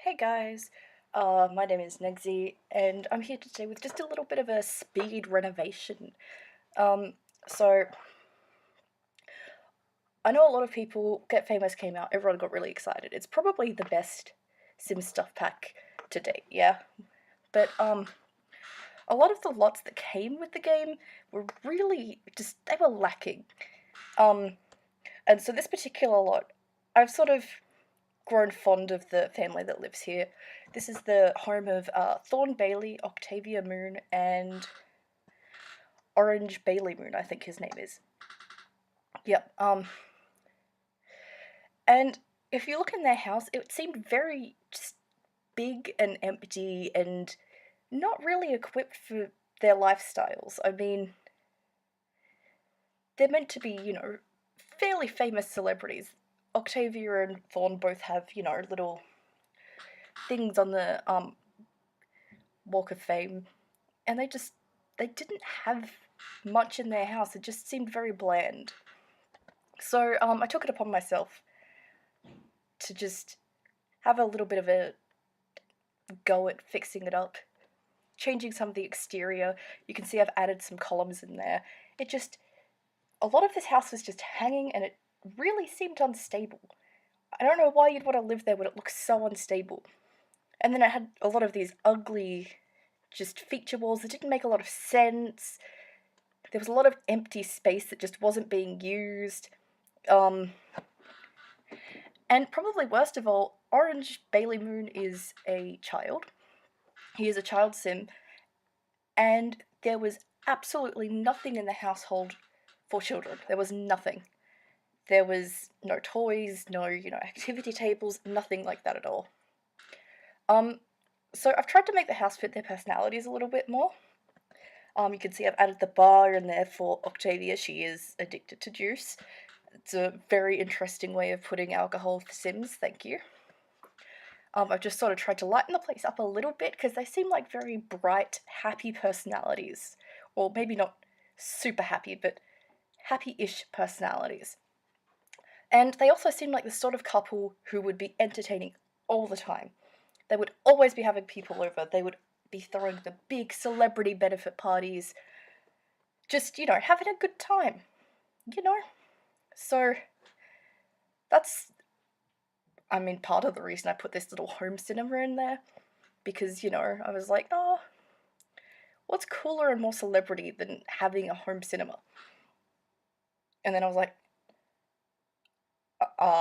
Hey guys, my name is Neggsi, and I'm here today with just a little bit of a speed renovation. Um, so I know a lot of people, Get Famous came out, everyone got really excited. It's probably the best Sims stuff pack to date, yeah? But a lot of the lots that came with the game were really just, they were lacking. Um, and so this particular lot, I've sort of grown fond of the family that lives here. This is the home of Thorn Bailey, Octavia Moon, and Orange Bailey-Moon, I think his name is. Yep. And if you look in their house, it seemed very just big and empty and not really equipped for their lifestyles. I mean, they're meant to be, fairly famous celebrities. Octavia and Thorn both have, little things on the Walk of Fame, and they didn't have much in their house. It just seemed very bland. So I took it upon myself to just have a little bit of a go at fixing it up, changing some of the exterior. You can see I've added some columns in there. It just, a lot of this house was just hanging and it really seemed unstable. I don't know why you'd want to live there when it looks so unstable. And then it had a lot of these ugly, just feature walls that didn't make a lot of sense. There was a lot of empty space that just wasn't being used. And probably worst of all, Orange Bailey-Moon is a child. He is a child sim, and there was absolutely nothing in the household for children. There was nothing. There was no toys, no, activity tables, nothing like that at all. So I've tried to make the house fit their personalities a little bit more. You can see I've added the bar in there for Octavia. She is addicted to juice. It's a very interesting way of putting alcohol for Sims, thank you. I've just sort of tried to lighten the place up a little bit because they seem like very bright, happy personalities. Or maybe not super happy, but happy-ish personalities. And they also seem like the sort of couple who would be entertaining all the time. They would always be having people over. They would be throwing the big celebrity benefit parties. Just, having a good time. So that's, part of the reason I put this little home cinema in there. Because, I was like, oh, what's cooler and more celebrity than having a home cinema? And then I was like,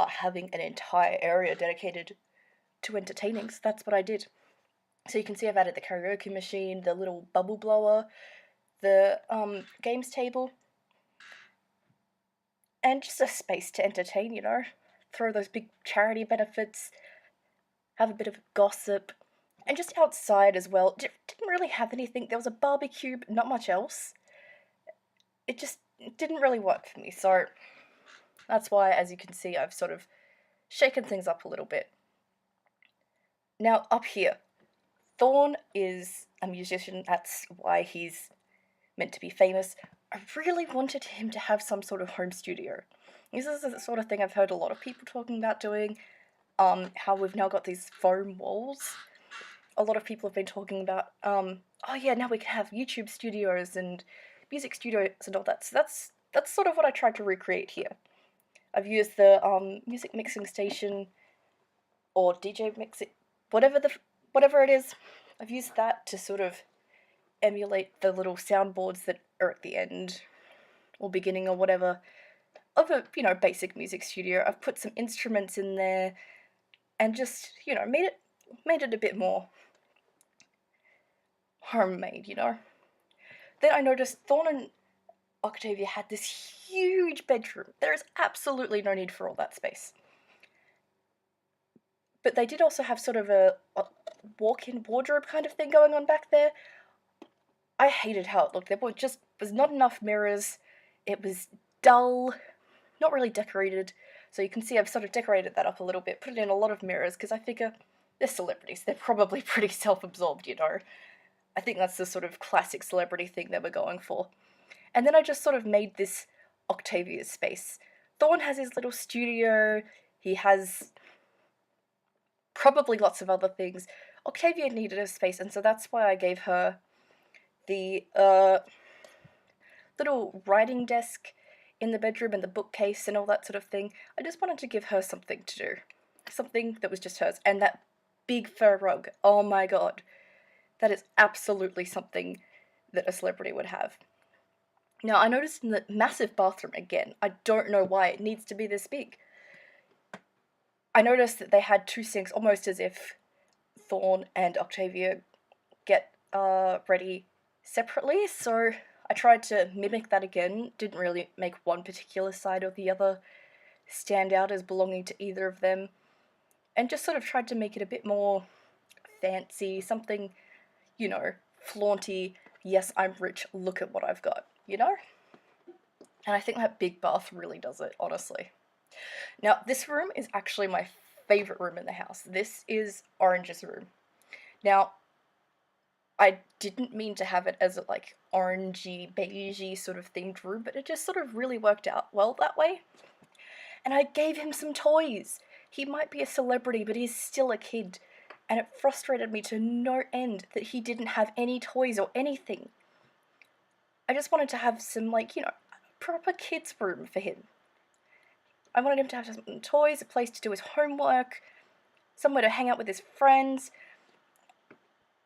having an entire area dedicated to entertaining. So that's what I did. So you can see I've added the karaoke machine, the little bubble blower, the games table, and just a space to entertain, throw those big charity benefits, have a bit of gossip, and just outside as well. Didn't really have anything. There was a barbecue, but not much else. It just didn't really work for me, so that's why, as you can see, I've sort of shaken things up a little bit. Now, up here, Thorn is a musician, that's why he's meant to be famous. I really wanted him to have some sort of home studio. This is the sort of thing I've heard a lot of people talking about doing, how we've now got these foam walls. A lot of people have been talking about, oh yeah, now we can have YouTube studios and music studios and all that. So that's sort of what I tried to recreate here. I've used the music mixing station or DJ mixing, whatever it is. I've used that to sort of emulate the little soundboards that are at the end or beginning or whatever of a basic music studio. I've put some instruments in there and just made it a bit more homemade. Then I noticed Thorn and Octavia had this huge bedroom. There is absolutely no need for all that space. But they did also have sort of a walk-in wardrobe kind of thing going on back there. I hated how it looked. There was not enough mirrors. It was dull, not really decorated. So you can see I've sort of decorated that up a little bit, put in a lot of mirrors, because I figure they're celebrities. They're probably pretty self-absorbed, I think that's the sort of classic celebrity thing they were going for. And then I just sort of made this Octavia's space. Thorn has his little studio. He has probably lots of other things. Octavia needed a space, and so that's why I gave her the little writing desk in the bedroom and the bookcase and all that sort of thing. I just wanted to give her something to do. Something that was just hers. And that big fur rug, oh my god. That is absolutely something that a celebrity would have. Now, I noticed in the massive bathroom again, I don't know why it needs to be this big. I noticed that they had two sinks, almost as if Thorne and Octavia get ready separately, so I tried to mimic that again. Didn't really make one particular side or the other stand out as belonging to either of them, and just sort of tried to make it a bit more fancy, something, you know, flaunty. Yes, I'm rich, look at what I've got, you know? And I think that big bath really does it, honestly. Now, this room is actually my favourite room in the house. This is Orange's room. Now, I didn't mean to have it as a, like, orangey, beigey sort of themed room, but it just sort of really worked out well that way. And I gave him some toys. He might be a celebrity, but he's still a kid. And it frustrated me to no end that he didn't have any toys or anything. I just wanted to have some, like, you know, proper kids' room for him. I wanted him to have some toys, a place to do his homework, somewhere to hang out with his friends.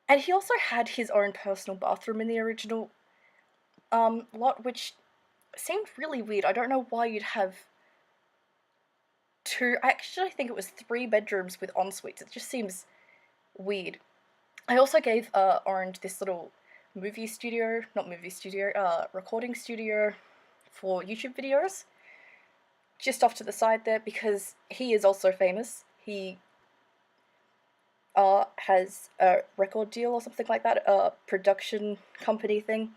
And he also had his own personal bathroom in the original lot, which seemed really weird. I don't know why you'd have two. I actually think it was 3 bedrooms with en-suites. It just seems weird. I also gave Orange this little recording studio for YouTube videos, just off to the side there, because he is also famous. He has a record deal or something like that, a production company thing.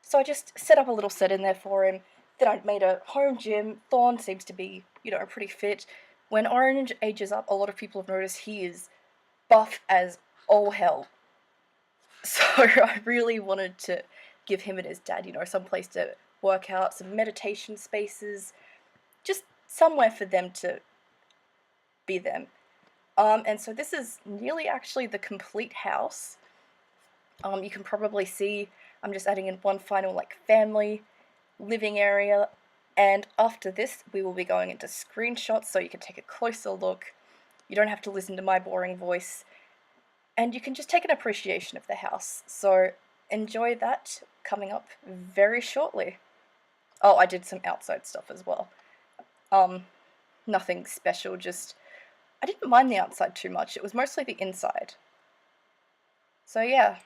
So I just set up a little set in there for him. Then I made a home gym. Thorne seems to be, you know, pretty fit. When Orange ages up, a lot of people have noticed he is buff as all hell. So I really wanted to give him and his dad, you know, some place to work out, some meditation spaces, just somewhere for them to be them. And so this is nearly actually the complete house. You can probably see I'm just adding in one final, like, family living area, and after this we will be going into screenshots so you can take a closer look. You don't have to listen to my boring voice, and you can just take an appreciation of the house. So enjoy that coming up very shortly. Oh, I did some outside stuff as well. Nothing special, just I didn't mind the outside too much. It was mostly the inside. So yeah.